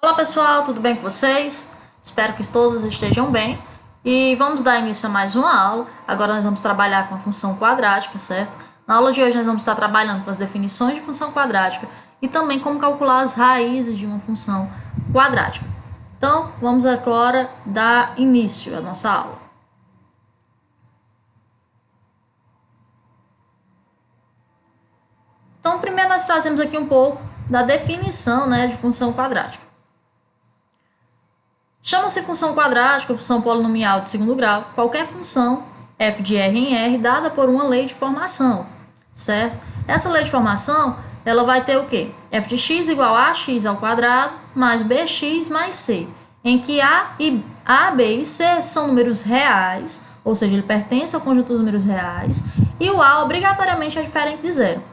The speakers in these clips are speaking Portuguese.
Olá pessoal, tudo bem com vocês? Espero que todos estejam bem e vamos dar início a mais uma aula. Agora nós vamos trabalhar com a função quadrática, certo? Na aula de hoje nós vamos estar trabalhando com as definições de função quadrática e também como calcular as raízes de uma função quadrática. Então, vamos agora dar início à nossa aula. Então, primeiro nós trazemos aqui um pouco da definição, de função quadrática. Chama-se função quadrática ou função polinomial de segundo grau qualquer função f de R em R dada por uma lei de formação, certo? Essa lei de formação, ela vai ter o quê? F de x igual a x ao quadrado mais bx mais c, em que A, B e C são números reais, ou seja, ele pertence ao conjunto dos números reais, e o A obrigatoriamente é diferente de zero,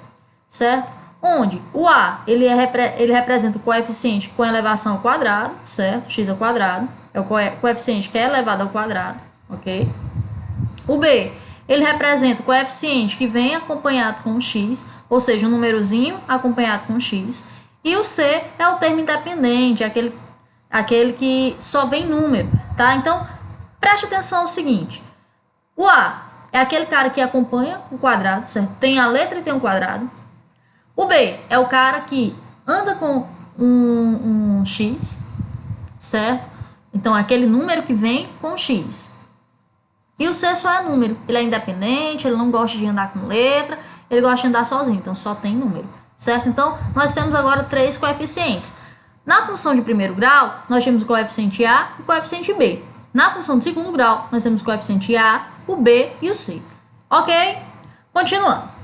certo? Onde o A, ele representa o coeficiente com elevação ao quadrado, certo? X ao quadrado, é o coeficiente que é elevado ao quadrado, ok? O B, ele representa o coeficiente que vem acompanhado com x, ou seja, um númerozinho acompanhado com x. E o C é o termo independente, aquele que só vem número, tá? Então, preste atenção no seguinte. O A é aquele cara que acompanha o quadrado, certo? Tem a letra e tem um quadrado. O B é o cara que anda com um x, certo? Então, aquele número que vem com x. E o C só é número. Ele é independente, ele não gosta de andar com letra, ele gosta de andar sozinho, então só tem número, certo? Então, nós temos agora três coeficientes. Na função de primeiro grau, nós temos o coeficiente A e o coeficiente B. Na função de segundo grau, nós temos o coeficiente A, o B e o C. Ok? Continuando.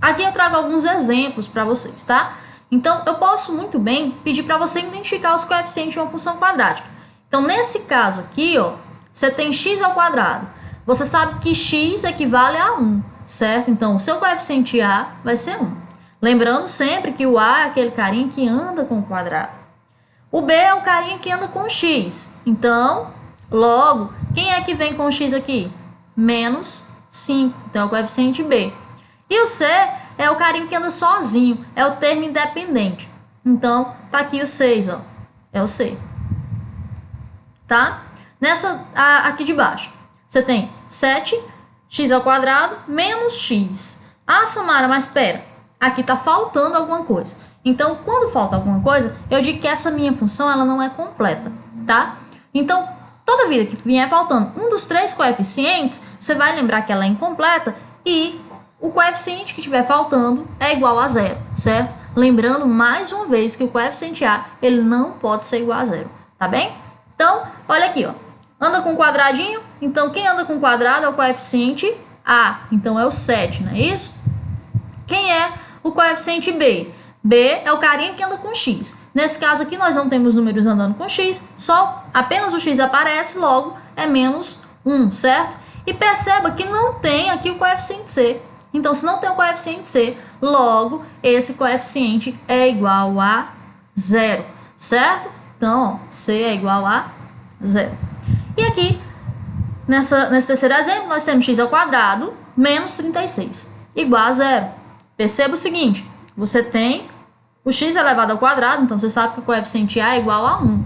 Aqui eu trago alguns exemplos para vocês, tá? Então, eu posso muito bem pedir para você identificar os coeficientes de uma função quadrática. Então, nesse caso aqui, ó, você tem x ao quadrado. Você sabe que x equivale a 1, certo? Então, o seu coeficiente A vai ser 1. Lembrando sempre que o A é aquele carinha que anda com o quadrado. O B é o carinha que anda com x. Então, logo, quem é que vem com x aqui? Menos 5. Então, é o coeficiente B. E o C é o carinha que anda sozinho, é o termo independente. Então, tá aqui o 6, ó. É o C. Tá? Aqui de baixo, você tem 7x ao quadrado menos x. Ah, Samara, mas espera, aqui tá faltando alguma coisa. Então, quando falta alguma coisa, eu digo que essa minha função ela não é completa, tá? Então, toda vida que vier faltando um dos três coeficientes, você vai lembrar que ela é incompleta e o coeficiente que estiver faltando é igual a zero, certo? Lembrando mais uma vez que o coeficiente A ele não pode ser igual a zero, tá bem? Então, olha aqui, ó. Anda com quadradinho, então quem anda com quadrado é o coeficiente A, então é o 7, não é isso? Quem é o coeficiente B? B é o carinha que anda com x. Nesse caso aqui nós não temos números andando com x, só apenas o x aparece, logo é menos 1, certo? E perceba que não tem aqui o coeficiente C. Então, se não tem o coeficiente C, logo esse coeficiente é igual a zero, certo? Então, ó, C é igual a zero. E aqui, nesse terceiro exemplo, nós temos x ao quadrado menos 36, igual a zero. Perceba o seguinte, você tem o x elevado ao quadrado, então você sabe que o coeficiente A é igual a 1.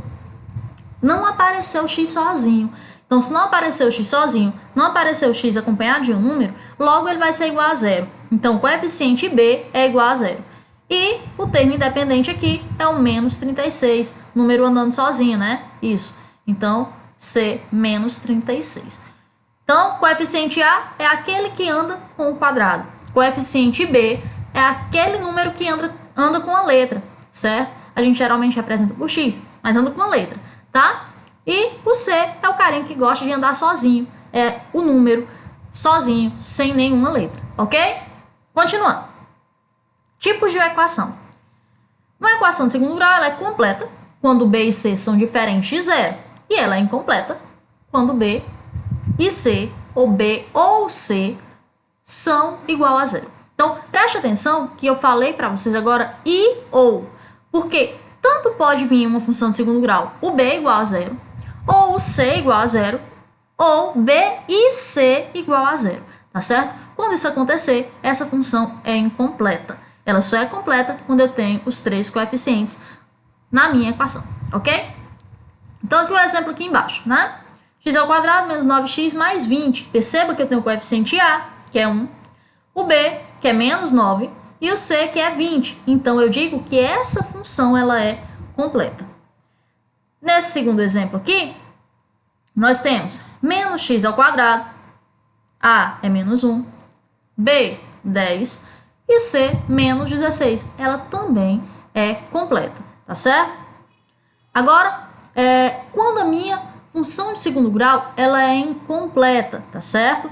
Não apareceu o x sozinho. Então, se não apareceu o x sozinho, não apareceu o x acompanhado de um número, logo ele vai ser igual a zero. Então, o coeficiente B é igual a zero. E o termo independente aqui é o menos 36, número andando sozinho, né? Isso. Então, C menos 36. Então, coeficiente A é aquele que anda com o quadrado. Coeficiente B é aquele número que anda com a letra, certo? A gente geralmente representa por x, mas anda com a letra, tá? E o C é o carinha que gosta de andar sozinho, é o número sozinho, sem nenhuma letra, ok? Continuando. Tipos de equação. Uma equação de segundo grau ela é completa quando B e C são diferentes de zero, e ela é incompleta quando B e C, ou B ou C, são igual a zero. Então, preste atenção que eu falei para vocês agora e ou, porque tanto pode vir uma função de segundo grau, o B igual a zero, ou o C igual a zero, ou B e C igual a zero, tá certo? Quando isso acontecer, essa função é incompleta. Ela só é completa quando eu tenho os três coeficientes na minha equação, ok? Então, aqui o exemplo aqui embaixo, né? X ao quadrado menos 9x mais 20. Perceba que eu tenho o coeficiente A, que é 1, o B, que é menos 9, e o C, que é 20. Então, eu digo que essa função ela é completa. Nesse segundo exemplo aqui, nós temos menos x ao quadrado, A é menos 1, B, 10, e C, menos 16. Ela também é completa, tá certo? Agora, quando a minha função de segundo grau, ela é incompleta, tá certo?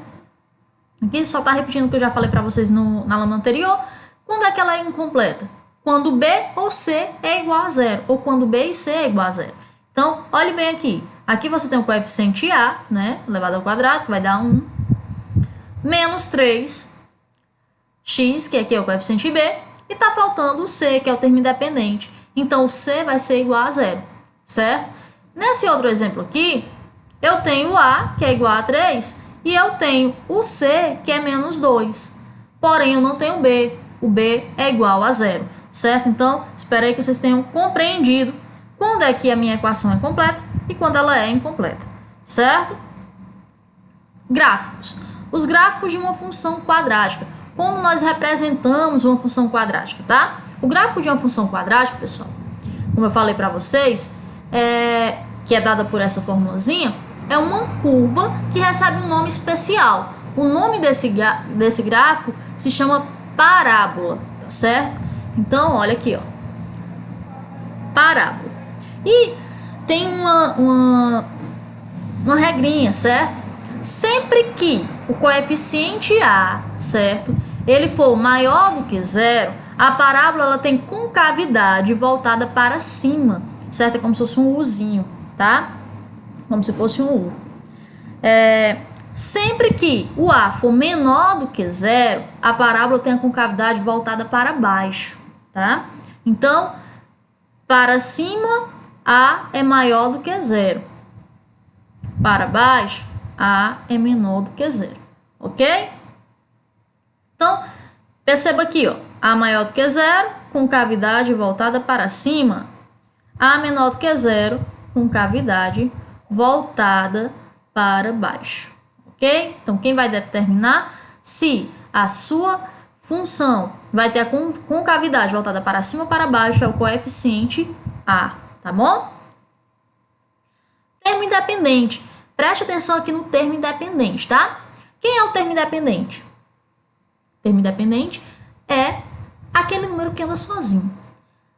Aqui só tá repetindo o que eu já falei para vocês na aula anterior. Quando é que ela é incompleta? Quando B ou C é igual a zero, ou quando B e C é igual a zero. Então, olhe bem aqui. Aqui você tem o coeficiente A, né, elevado ao quadrado, que vai dar 1, menos 3x, que aqui é o coeficiente B, e tá faltando o C, que é o termo independente. Então, o C vai ser igual a zero, certo? Nesse outro exemplo aqui, eu tenho o A, que é igual a 3, e eu tenho o C, que é menos 2. Porém, eu não tenho o B. O B é igual a zero, certo? Então, espero aí que vocês tenham compreendido quando é que a minha equação é completa e quando ela é incompleta, certo? Gráficos. Os gráficos de uma função quadrática. Como nós representamos uma função quadrática, tá? O gráfico de uma função quadrática, pessoal, como eu falei para vocês, que é dada por essa formulazinha, é uma curva que recebe um nome especial. O nome desse gráfico se chama parábola, tá certo? Então, olha aqui, ó. Parábola. E tem uma regrinha, certo? Sempre que o coeficiente A, certo, ele for maior do que zero, a parábola ela tem concavidade voltada para cima, certo? É como se fosse um Uzinho, tá? Como se fosse um U. Sempre que o A for menor do que zero, a parábola tem a concavidade voltada para baixo, tá? Então, para cima, A é maior do que zero. Para baixo, A é menor do que zero, ok? Então, perceba aqui, ó, A maior do que zero, concavidade voltada para cima. A menor do que zero, concavidade voltada para baixo, ok? Então, quem vai determinar se a sua função vai ter a concavidade voltada para cima ou para baixo é o coeficiente A, tá bom? Termo independente. Preste atenção aqui no termo independente, tá? Quem é o termo independente? O termo independente é aquele número que anda sozinho.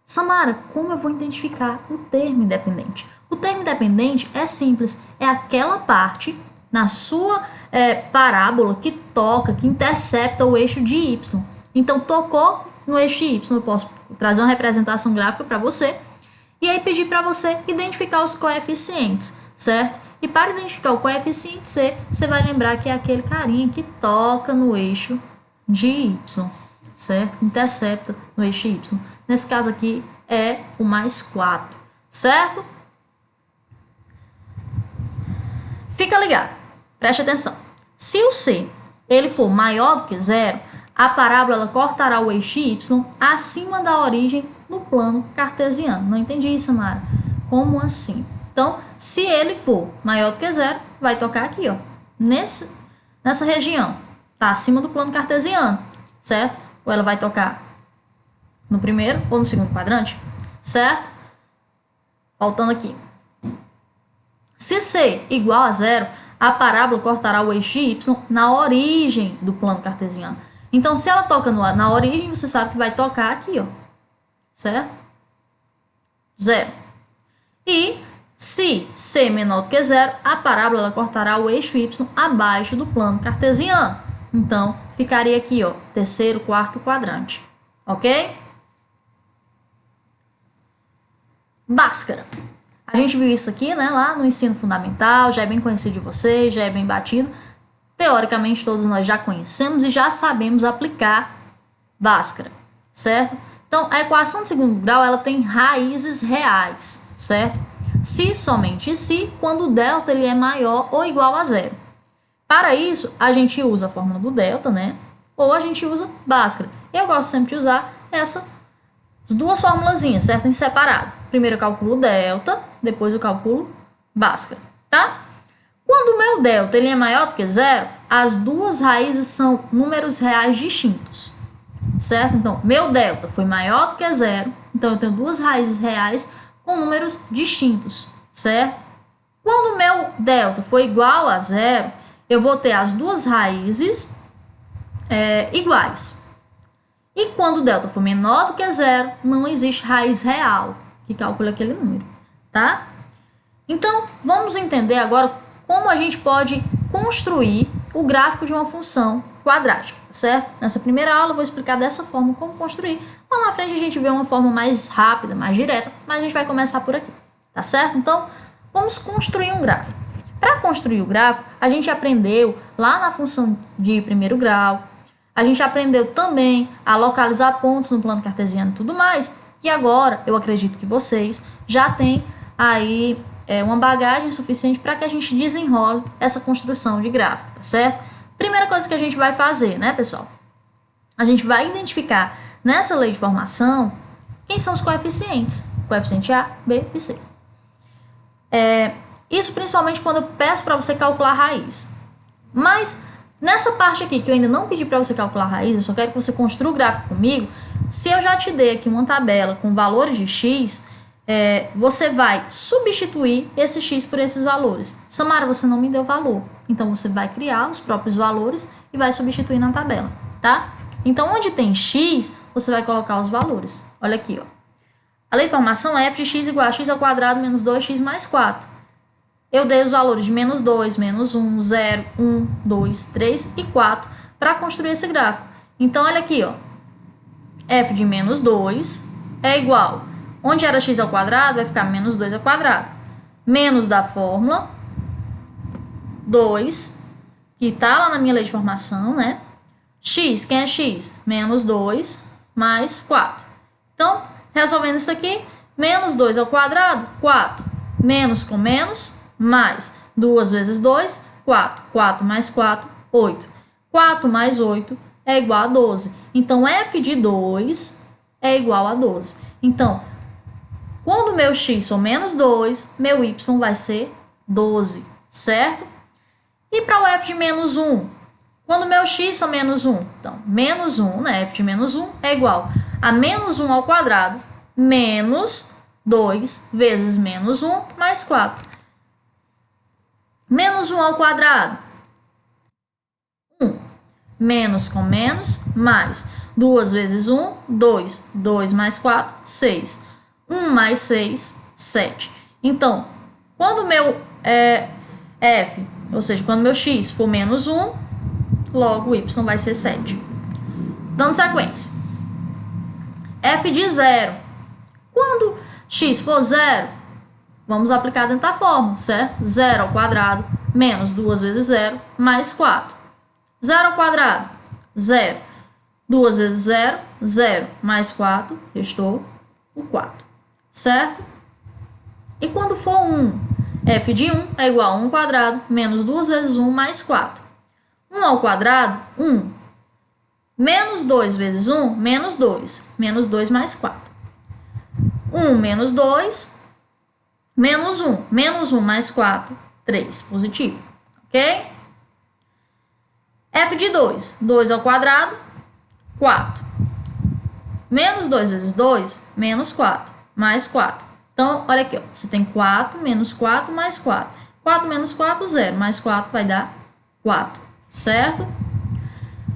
Samara, como eu vou identificar o termo independente? O termo independente é simples, é aquela parte na sua parábola que toca, que intercepta o eixo de Y. Então, tocou no eixo de Y, eu posso trazer uma representação gráfica para você e aí pedir para você identificar os coeficientes, certo? E para identificar o coeficiente C, você vai lembrar que é aquele carinha que toca no eixo de Y, certo? Intercepta no eixo Y. Nesse caso aqui é o mais 4, certo? Fica ligado, preste atenção. Se o C ele for maior do que zero, a parábola ela cortará o eixo Y acima da origem no plano cartesiano. Não entendi isso, Samara. Como assim? Então, se ele for maior do que zero, vai tocar aqui, ó, nessa região. Tá acima do plano cartesiano, certo? Ou ela vai tocar no primeiro ou no segundo quadrante, certo? Voltando aqui. Se C igual a zero, a parábola cortará o eixo Y na origem do plano cartesiano. Então, se ela toca na origem, você sabe que vai tocar aqui, ó, certo? Zero. E se C menor do que zero, a parábola ela cortará o eixo Y abaixo do plano cartesiano. Então, ficaria aqui, ó, terceiro, quarto quadrante, ok? Bhaskara. A gente viu isso aqui, né, lá no ensino fundamental, já é bem conhecido de vocês, já é bem batido. Teoricamente, todos nós já conhecemos e já sabemos aplicar Bhaskara, certo? Então, a equação de segundo grau, ela tem raízes reais, certo? Se, somente se, quando o delta ele é maior ou igual a zero. Para isso, a gente usa a fórmula do delta, né? Ou a gente usa Bhaskara. Eu gosto sempre de usar essa as duas formulazinhas, certo? Em separado. Primeiro eu calculo delta, depois eu calculo Bhaskara, tá? Quando o meu delta ele é maior do que zero, as duas raízes são números reais distintos, certo? Então, meu delta foi maior do que zero, então eu tenho duas raízes reais com números distintos, certo? Quando o meu delta for igual a zero, eu vou ter as duas raízes iguais. E quando o delta for menor do que zero, não existe raiz real que calcule aquele número, tá? Então, vamos entender agora como a gente pode construir o gráfico de uma função quadrática, certo? Nessa primeira aula eu vou explicar dessa forma como construir. Lá na frente a gente vê uma forma mais rápida, mais direta, mas a gente vai começar por aqui, tá certo? Então, vamos construir um gráfico. Para construir o gráfico, a gente aprendeu lá na função de primeiro grau, a gente aprendeu também a localizar pontos no plano cartesiano e tudo mais, e agora eu acredito que vocês já têm aí uma bagagem suficiente para que a gente desenrole essa construção de gráfico, tá certo? Primeira coisa que a gente vai fazer, né, pessoal? A gente vai identificar nessa lei de formação quem são os coeficientes. Coeficiente A, B e C. Isso principalmente quando eu peço para você calcular a raiz. Mas nessa parte aqui que eu ainda não pedi para você calcular a raiz, eu só quero que você construa o gráfico comigo. Se eu já te dei aqui uma tabela com valores de x, você vai substituir esse x por esses valores. Samara, você não me deu valor. Então, você vai criar os próprios valores e vai substituir na tabela, tá? Então, onde tem x, você vai colocar os valores. Olha aqui, ó. A lei de formação é f de x igual a x ao quadrado menos 2x mais 4. Eu dei os valores de menos 2, menos 1, 0, 1, 2, 3 e 4 para construir esse gráfico. Então, olha aqui, ó. F de menos 2 é igual. Onde era x ao quadrado, vai ficar menos 2 ao quadrado. Menos da fórmula, 2, que está lá na minha lei de formação, né? X, quem é x? Menos 2 mais 4. Então, resolvendo isso aqui, menos 2 ao quadrado, 4. Menos com menos, mais 2 vezes 2, 4. 4 mais 4, 8. 4 mais 8 é igual a 12. Então, f de 2 é igual a 12. Então, quando meu x for menos 2, meu y vai ser 12, certo? E para o f de menos 1? Quando meu x for menos 1, então, menos 1, né? F de menos 1 é igual a menos 1 ao quadrado menos 2 vezes menos 1 mais 4. Menos 1 ao quadrado, 1. Menos com menos, mais 2 vezes 1, 2. 2 mais 4, 6. 1 mais 6, 7. Então, quando meu f, ou seja, quando meu x for menos 1, logo o y vai ser 7. Dando sequência. F de 0. Quando x for 0, vamos aplicar dentro da fórmula, certo? 0 ao quadrado menos 2 vezes 0 mais 4. 0 ao quadrado, 0. 2 vezes 0, 0 mais 4, restou o 4. Certo? E quando for 1, f de 1 é igual a 1 ao quadrado menos 2 vezes 1 mais 4. 1 ao quadrado, 1. Menos 2 vezes 1, menos 2. Menos 2 mais 4. 1 menos 2, menos 1. Menos 1 mais 4, 3. Positivo. Ok? F de 2. 2 ao quadrado, 4. Menos 2 vezes 2, menos 4. Mais 4. Então, olha aqui, ó. Você tem 4, menos 4, mais 4. 4 menos 4, 0. Mais 4 vai dar 4. Certo?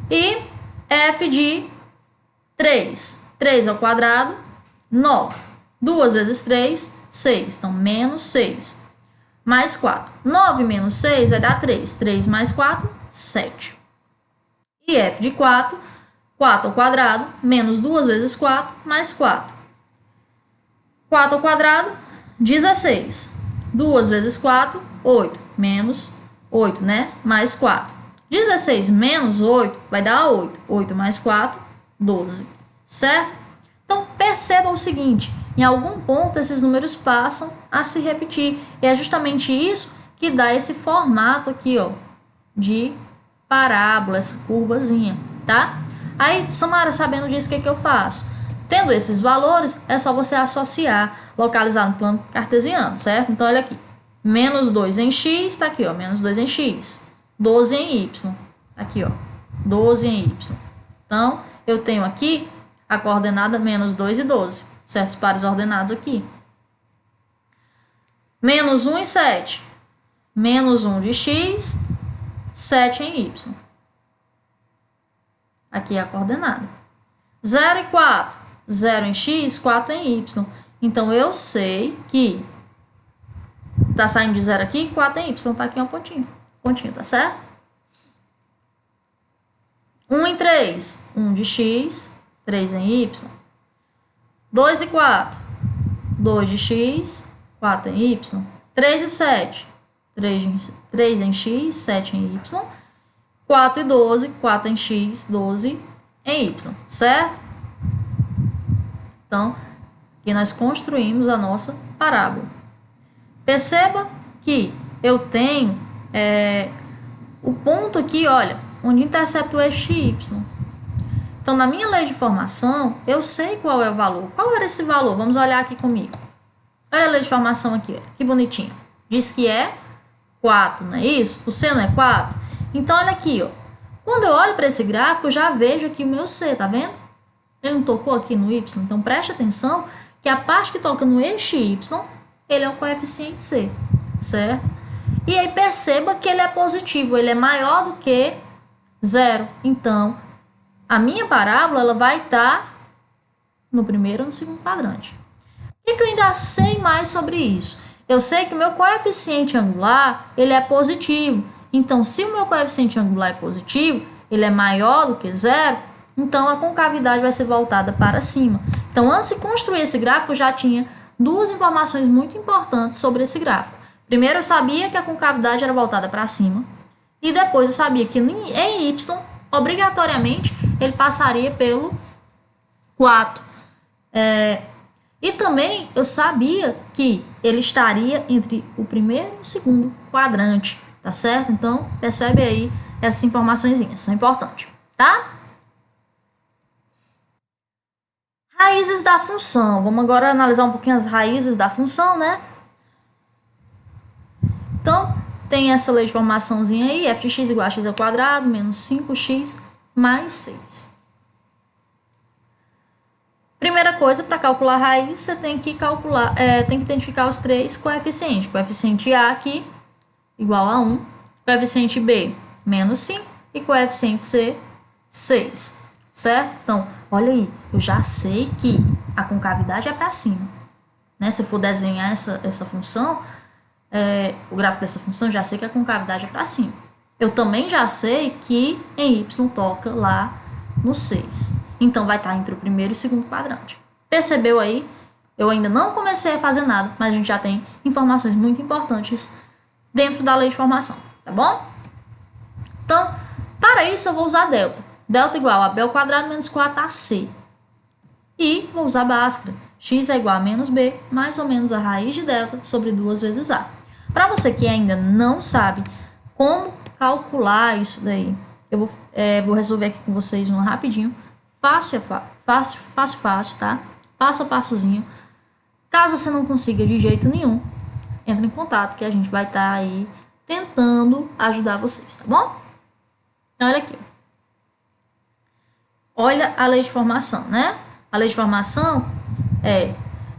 E f de 3. 3 ao quadrado, 9. 2 vezes 3, 6. Então, menos 6. Mais 4. 9 menos 6 vai dar 3. 3 mais 4, 7. E f de 4, 4 ao quadrado, menos 2 vezes 4, mais 4. 4 ao quadrado, 16. 2 vezes 4, 8. Menos 8, né? Mais 4. 16 menos 8 vai dar 8. 8 mais 4, 12. Certo? Então, perceba o seguinte. Em algum ponto, esses números passam a se repetir. E é justamente isso que dá esse formato aqui, ó, de parábola, essa curvazinha, tá? Aí, Samara, sabendo disso, o que eu faço? Tendo esses valores, é só você associar, localizar no plano cartesiano, certo? Então, olha aqui. Menos 2 em x, tá aqui, ó. Menos 2 em x. 12 em y. Aqui, ó. 12 em y. Então, eu tenho aqui a coordenada menos 2 e 12. Certos pares ordenados aqui. Menos 1 e 7. Menos 1 de x, 7 em y. Aqui é a coordenada. 0 e 4. 0 em x, 4 em y. Então, eu sei que tá saindo de 0 aqui, 4 em y. Tá aqui um pontinho. Pontinho, tá certo? 1 em 3. 1 de x, 3 em y. 2 e 4. 2 de x, 4 em y. 3 e 7. 3 em x, 7 em y. 4 e 12. 4 em x, 12 em y. Certo? Então, aqui nós construímos a nossa parábola. Perceba que eu tenho o ponto aqui, olha, onde intercepta o eixo y. Então, na minha lei de formação, eu sei qual é o valor. Qual era esse valor? Vamos olhar aqui comigo. Olha a lei de formação aqui, que bonitinho. Diz que é 4, não é isso? O C não é 4? Então, olha aqui, ó. Quando eu olho para esse gráfico, eu já vejo aqui o meu C, tá vendo? Ele não tocou aqui no y? Então, preste atenção que a parte que toca no eixo y, ele é o coeficiente C, certo? E aí, perceba que ele é positivo, ele é maior do que 0. Então, a minha parábola ela vai estar no primeiro ou no segundo quadrante. O que eu ainda sei mais sobre isso? Eu sei que o meu coeficiente angular ele é positivo. Então, se o meu coeficiente angular é positivo, ele é maior do que 0, então a concavidade vai ser voltada para cima. Então, antes de construir esse gráfico, eu já tinha duas informações muito importantes sobre esse gráfico. Primeiro, eu sabia que a concavidade era voltada para cima. E depois, eu sabia que em y, obrigatoriamente, ele passaria pelo 4. E também, eu sabia que ele estaria entre o primeiro e o segundo quadrante. Tá certo? Então, percebe aí essas informaçõezinhas, são importantes, tá? Raízes da função. Vamos agora analisar um pouquinho as raízes da função, né? Então, tem essa lei de formaçãozinha aí, f de x igual a x ao quadrado, menos 5x mais 6. Primeira coisa, para calcular a raiz, você tem que calcular, tem que identificar os três coeficientes. Coeficiente A aqui, igual a 1, coeficiente B, menos 5, e coeficiente C, 6, certo? Então, olha aí, eu já sei que a concavidade é para cima, né? Se eu for desenhar essa função, o gráfico dessa função, já sei que a concavidade é para cima. Eu também já sei que em Y toca lá no 6. Então, vai estar entre o primeiro e o segundo quadrante. Percebeu aí? Eu ainda não comecei a fazer nada, mas a gente já tem informações muito importantes dentro da lei de formação, tá bom? Então, para isso eu vou usar delta. Delta igual a b ao quadrado menos 4ac. E vou usar Bhaskara. X é igual a menos b, mais ou menos a raiz de delta sobre 2 vezes a. Para você que ainda não sabe como calcular isso daí, eu vou resolver aqui com vocês uma rapidinho. Fácil, tá? Passo a passozinho. Caso você não consiga de jeito nenhum, entre em contato que a gente vai estar aí tentando ajudar vocês, tá bom? Então, olha aqui. Olha a lei de formação, né? A lei de formação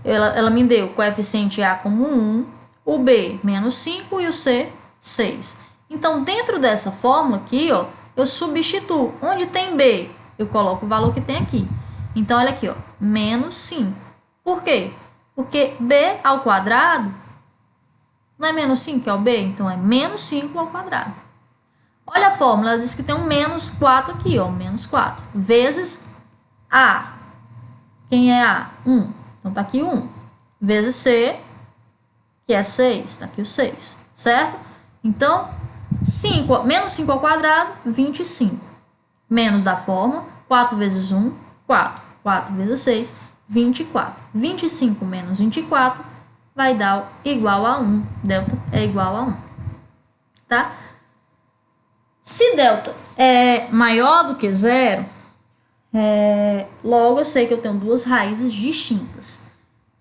ela me deu o coeficiente A como 1, o B menos 5 e o C 6. Então, dentro dessa fórmula aqui, ó, eu substituo. Onde tem B, eu coloco o valor que tem aqui. Então, olha aqui, ó, menos 5. Por quê? Porque B ao quadrado não é menos 5 que é o B? Então, é menos 5 ao quadrado. Olha a fórmula, ela diz que tem um menos 4 aqui, ó, menos 4, vezes A. Quem é A? 1. Então, tá aqui 1. Vezes C, que é 6. Tá aqui o 6, certo? Então, menos 5 ao quadrado, 25. Menos da fórmula, 4 vezes 1, 4. 4 vezes 6, 24. 25 menos 24 vai dar igual a 1. Delta é igual a 1. Tá? Se delta é maior do que 0, Logo, eu sei que eu tenho duas raízes distintas.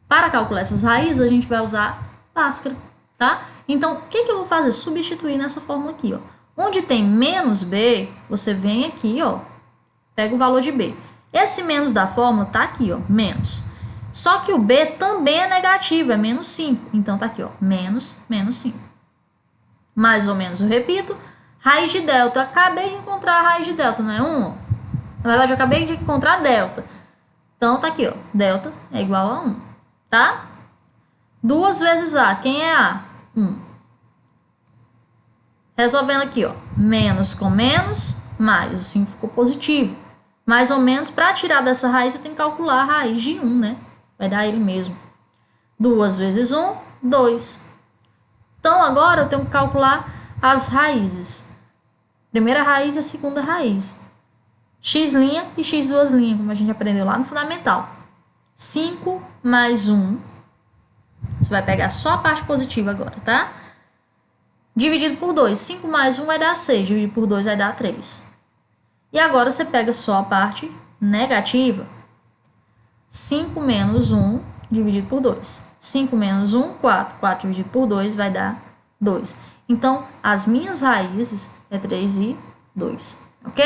Para calcular essas raízes, a gente vai usar Bhaskara, tá? Então, o que eu vou fazer? Substituir nessa fórmula aqui, ó. Onde tem menos B, você vem aqui, ó, pega o valor de B. Esse menos da fórmula tá aqui, ó, menos. Só que o B também é negativo, é menos 5. Então, tá aqui, ó, menos 5. Mais ou menos, eu repito. Raiz de delta. Eu acabei de encontrar a raiz de delta, não é 1? Na verdade, eu acabei de encontrar delta. Então, tá aqui, ó, delta é igual a 1, tá? 2 vezes A. Quem é A? 1. Resolvendo aqui, ó, menos com menos, mais. O 5 ficou positivo. Mais ou menos, para tirar dessa raiz, você tem que calcular a raiz de 1, né? Vai dar ele mesmo. 2 vezes 1, 2. Então, agora eu tenho que calcular as raízes. Primeira raiz e a segunda raiz. X' e x duas linhas, como a gente aprendeu lá no fundamental. 5 mais 1. Você vai pegar só a parte positiva agora, tá? Dividido por 2. 5 mais 1 vai dar 6. Dividido por 2 vai dar 3. E agora você pega só a parte negativa. 5 menos 1 dividido por 2. 5 menos 1, 4. 4 dividido por 2 vai dar 2. Então, as minhas raízes é 3 e 2. Ok?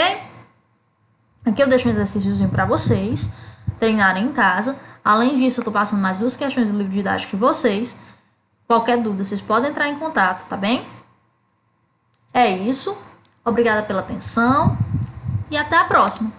Aqui eu deixo um exercíciozinho para vocês treinarem em casa. Além disso, eu estou passando mais 2 questões do livro didático que vocês. Qualquer dúvida, vocês podem entrar em contato, tá bem? É isso. Obrigada pela atenção e até a próxima.